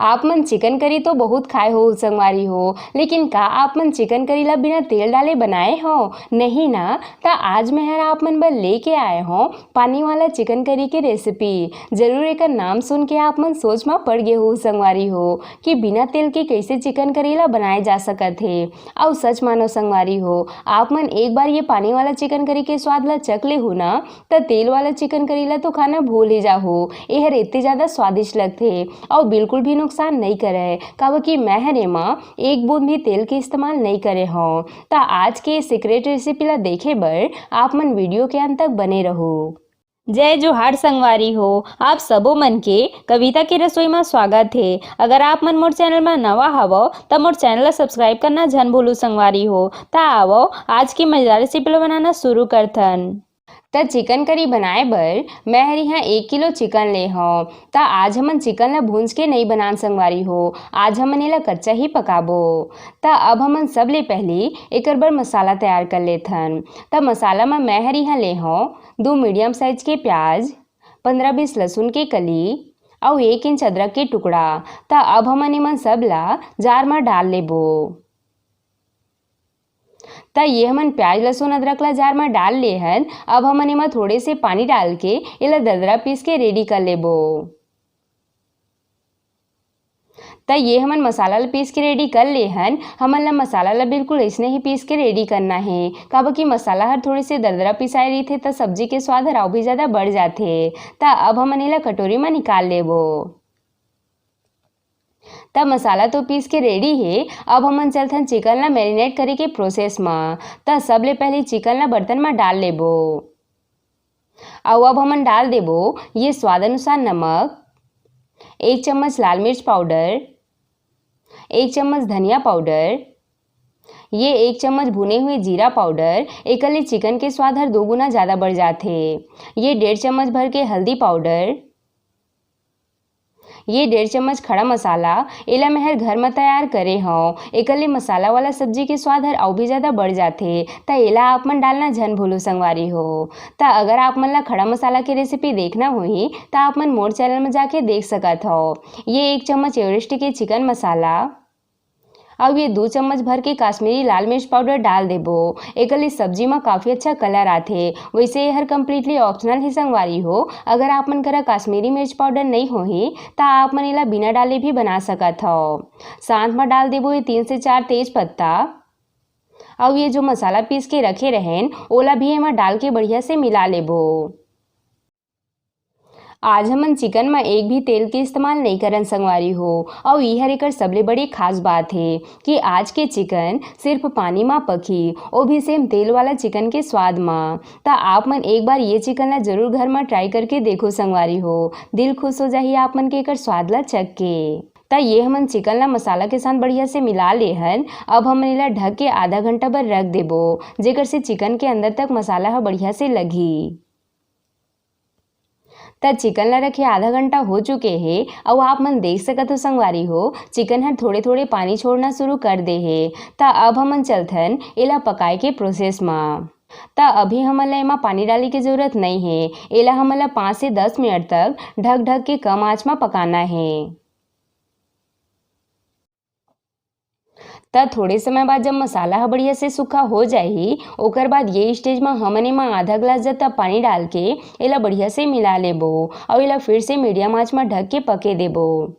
आप मन chicken curry तो बहुत खाए हो संगवारी हो, लेकिन का आप मन चिकन करी ला बिना तेल डाले बनाए हो? नहीं ना। तो आज मैं हर आप मन बर लेके आए हो पानी वाला चिकन करी के रेसिपी। जरूर एक नाम सुन के आप मन सोच में पड़ गए हो संगवारी हो कि बिना तेल के कैसे चिकन करी ला बनाए जा सकत है। और सच मानो संगवारी हो, आप मन एक बार ये पानी वाला चिकन करी के स्वाद ला चख ले हो ना, तो तेल वाला चिकन करी ला तो खाना भूल ही जाओ। यह इतने ज्यादा स्वादिष्ट लगते और बिल्कुल भी नुकसान नहीं करे, काबर कि मैं हरे माँ एक बूंद भी तेल के इस्तेमाल नहीं करे हो। तो आज के सीक्रेट रेसिपी ला देखे बर आप मन वीडियो के अंत तक बने रहो। जय जोहार संगवारी हो, आप सबो मन के कविता की रसोई में स्वागत है। अगर आप मन मोर चैनल में नवा हवो तो मोर चैनल ला सब्सक्राइब करना झन भूलू संगवारी हो। ता आवो आज की मजेदार रेसिपी बनाना शुरू करथन। तो चिकन करी बनाए बर मैं हरी यहाँ 1 किलो चिकन ले हो। तो आज हमन चिकन ला भूंज के नहीं बनान संगवारी हो, आज हमन एला कच्चा ही पकाबो। तो अब हमन सब ले पहले एक बर मसाला तैयार कर लेथन। तो मसाला में मैं हरी यहाँ ले हो 2 मीडियम साइज के प्याज, 15-20 लहसुन के कली और 1 इंच अदरक के टुकड़ा। तो अब हमन एमन सब ला जार में डाल लेबो। तो ये हमन प्याज लहसुन अदरक ला जार में डाल ले हन। अब हमन एमा थोड़े से पानी डाल के एला दरदरा पीस के रेडी कर लेबो। तो ये हमन मसाला ला पीस के रेडी कर ले हन। हमन ला मसाला ला बिल्कुल ऐसने ही पीस के रेडी करना है, काबर कि मसाला हर थोड़ी से दरदरा पिसाई रही थे तो सब्जी के स्वाद हर और भी ज़्यादा बढ़ जाते। तो अब हमन एला कटोरी में निकाल लेबो। तब मसाला तो पीस के रेडी है। अब हमन चलथन चिकन ला मैरिनेट करे के प्रोसेस में। तो सबले पहले चिकन ला बर्तन में डाल लेबो और अब हमन डाल देबो ये स्वाद अनुसार नमक, 1 चम्मच लाल मिर्च पाउडर, 1 चम्मच धनिया पाउडर, ये 1 चम्मच भुने हुए जीरा पाउडर। एकले चिकन के स्वाद हर 2 गुना ज़्यादा बढ़ जाते। ये 1.5 चम्मच भर के हल्दी पाउडर, ये 1.5 चम्मच खड़ा मसाला। एला मैं हर घर में तैयार करे हूँ। एकले मसाला वाला सब्जी के स्वाद हर और भी ज़्यादा बढ़ जाते। तो एला आप मन डालना झन भूलो संगवारी हो। तो अगर आप मन ला खड़ा मसाला की रेसिपी देखना होही तो आप मन मोर चैनल में जाके देख सकत हो। ये 1 चम्मच एवरेस्ट के चिकन मसाला और ये 2 चम्मच भर के काश्मीरी लाल मिर्च पाउडर डाल देबो। एकले सब्जी में काफ़ी अच्छा कलर आथे। वैसे हर कम्प्लीटली ऑप्शनल ही संगवारी हो। अगर आप मन करा काश्मीरी मिर्च पाउडर नहीं होही तो आप मन एला बिना डाले भी बना सकत हो। साथ में डाल देबो ये 3 से 4 तेज पत्ता और ये जो मसाला पीस के रखे रहें ओला भी एमा डाल के बढ़िया से मिला लेबो। आज हमन चिकन में एक भी तेल के इस्तेमाल नहीं करन संगवारी हो। और यह एकर सबले बड़ी खास बात है कि आज के चिकन सिर्फ पानी में पकी, वो भी सेम तेल वाला चिकन के स्वाद में। तो आप मन एक बार ये चिकन ला जरूर घर में ट्राई करके देखो संगवारी हो। दिल खुश हो जाही आप मन के एकर स्वाद ला चख के। तो ये हमन चिकन ला मसाला के साथ बढ़िया से मिला ले हन। अब हमन एला ढक के आधा घंटा भर रख देबो, जेकर से चिकन के अंदर तक मसाला ह बढ़िया से लगी। तब चिकन ला रखे आधा घंटा हो चुके हैं और आप मन देख सकत हो संगवारी हो चिकन हर थोड़े थोड़े पानी छोड़ना शुरू कर दे है। तो अब हमन चलथन एला पकाए के प्रोसेस में। तो अभी हमन ला एमा पानी डाले की जरूरत नहीं है। एला हमन ला 5 से 10 मिनट तक ढक ढक के कम आंच में पकाना है। तब थोड़े समय बाद जब मसाला ह बढ़िया से सूखा हो जाही, ओकर बाद ये स्टेज में हमन एमा आधा ग्लास जितना पानी डाल के एला बढ़िया से मिला लेबो और एला फिर से मीडियम आंच में ढक के पके देबो।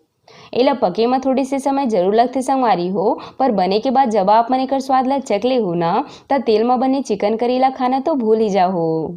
एला पके में थोड़ी से समय जरूर लगते संगवारी हो, पर बने के बाद जब आप मन एकर स्वाद ला चख ले हो ना, तब तेल में बने चिकन करी ला खाना तो भूल ही जाओ।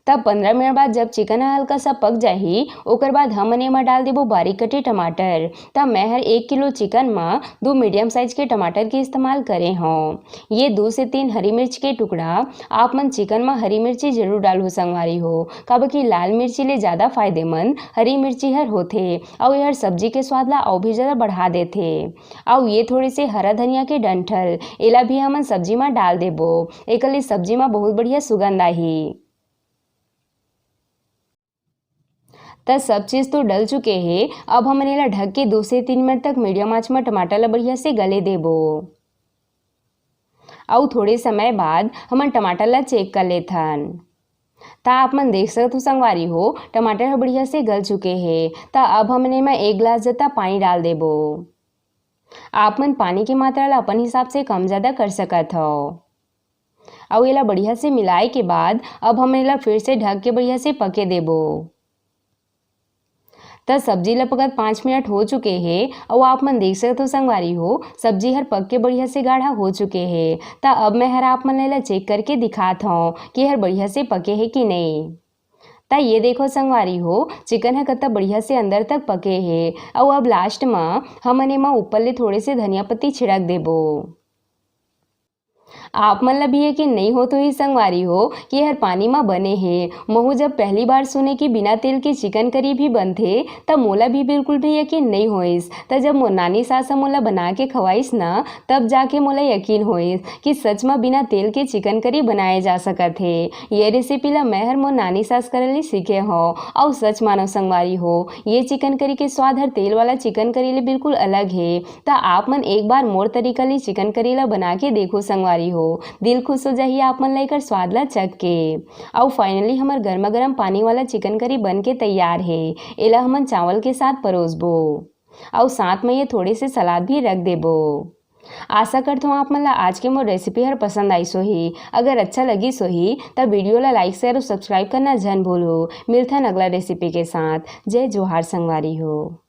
तब 15 मिनट बाद जब चिकन हल्का सा पक जाही, ओकर बाद हमन एमा डाल देबो बारीक कटे टमाटर। तब मैं हर 1 किलो चिकन में 2 मीडियम साइज के टमाटर के इस्तेमाल करे हूँ। ये 2 से 3 हरी मिर्च के टुकड़ा। आप मन चिकन में हरी मिर्ची जरूर डालो संगवारी हो, काबर कि लाल मिर्ची ले ज़्यादा फायदेमंद हरी मिर्ची हर होथे और यह सब्जी के स्वाद ला और भी ज़्यादा बढ़ा देथे। और ये थोड़े से हरा धनिया के डंठल एला भी हमन सब्जी में डाल देबो। एकले सब्जी में बहुत बढ़िया सुगंध आही। तब सब चीज़ तो डल चुके हैं। अब हमन एला ढक के 2 से 3 मिनट तक मीडियम आंच में टमाटर ला बढ़िया से गले देबो। और थोड़े समय बाद हमन टमाटर ला चेक कर लेथन। ता आप मन देख सकत हो संगवारी हो टमाटर ह बढ़िया से गल चुके हैं। ता अब हमने में 1 गिलास जता पानी डाल देबो। आप मन पानी की मात्रा ला अपन हिसाब से कम ज़्यादा कर सकत हो। और एला बढ़िया से मिलाए के बाद अब हम एला फिर से ढक के बढ़िया से पके देबो। त सब्जी ला पकत 5 मिनट हो चुके हैं और आप मन देख सकते हो संगवारी हो सब्जी हर पक के बढ़िया से गाढ़ा हो चुके हैं। त अब मैं हर आप मन ला चेक करके दिखात हूँ कि हर बढ़िया से पके हैं कि नहीं। ता ये देखो संगवारी हो चिकन है कितना बढ़िया से अंदर तक पके हैं। और अब लास्ट में हमन एमा ऊपर ले थोड़े से धनिया पत्ती छिड़क देबो। आप मन ला भी यकीन नहीं हो तो ही संगवारी हो कि हर पानी में बने हैं। महू जब पहली बार सुने कि बिना तेल के चिकन करी भी बनथे तब मोला भी बिल्कुल भी यकीन नहीं होइस। त जब मोर नानी सास मोला बना के खवाइस ना तब जाके मोला यकीन होइस कि सच में बिना तेल के चिकन करी बनाए जा सकत है। ये रेसिपी ला मैं हर मोर नानी सास करे ले सीखे हो और सच मानो संगवारी हो ये चिकन करी के स्वाद हर तेल वाला चिकन करी ले बिल्कुल अलग है। त आप मन एक बार मोर तरीका ले चिकन करी ला बना के देखो संगवारी हो दिल खुश हो जाइए आप मन लेकर स्वाद ला चख के। और फाइनली हमार गर्मा गर्म पानी वाला चिकन करी बन के तैयार है। एला हमन चावल के साथ परोसबो और साथ में ये थोड़े से सलाद भी रख देबो। आशा करता हूँ आप मन ला आज के मोर रेसिपी हर पसंद आई सोही। अगर अच्छा लगी सोही तब वीडियो ला लाइक शेयर और सब्सक्राइब करना जन भूलो। मिलथन अगला रेसिपी के साथ। जय जोहार संगवारी हो।